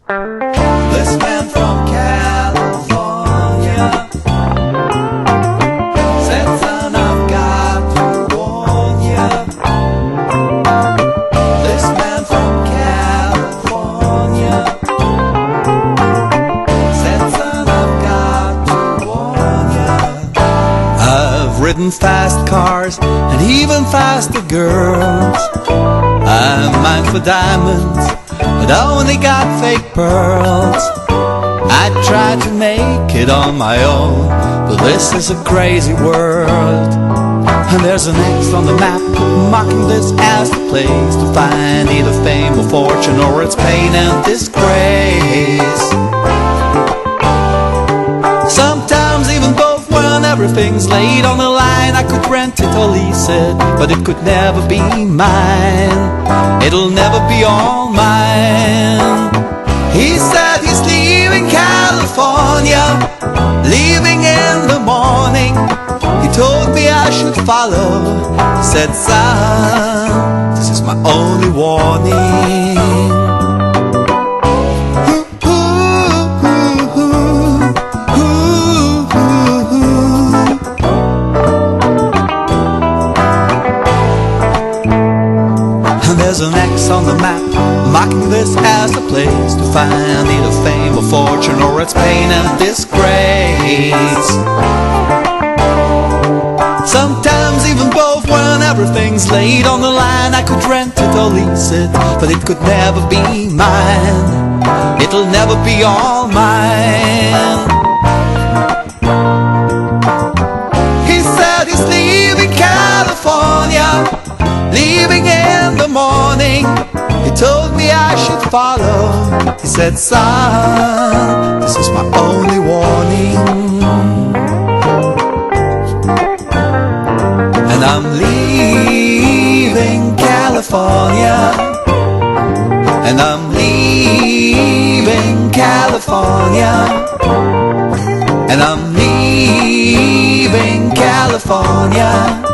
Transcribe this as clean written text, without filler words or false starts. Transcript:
This man from California said, son, I've got to warn ya. This man from California said, son, I've got to warn ya. I've ridden fast cars and even faster girls. I'm mined for diamonds, but I only got fake pearls. I tried to make it on my own, but this is a crazy world. And there's an X on the map marking this as the place to find either fame or fortune, or it's pain and disgrace. Sometimes even both, when everything's laid on the line. I could rent it or lease it, but it could never be mine. It'll never be all mine. He said he's leaving California, leaving in the morning. He told me I should follow. He said, son, this is my only warning. There's an X on the map marking this as the place to find either fame or fortune, or it's pain and disgrace. Sometimes even both, when everything's laid on the line. I could rent it or lease it, but it could never be mine. It'll never be all mine. He said he's leaving California, leaving in the morning. He told me I should follow. He said, son, this is my only warning. And I'm leaving California, and I'm leaving California, and I'm leaving California.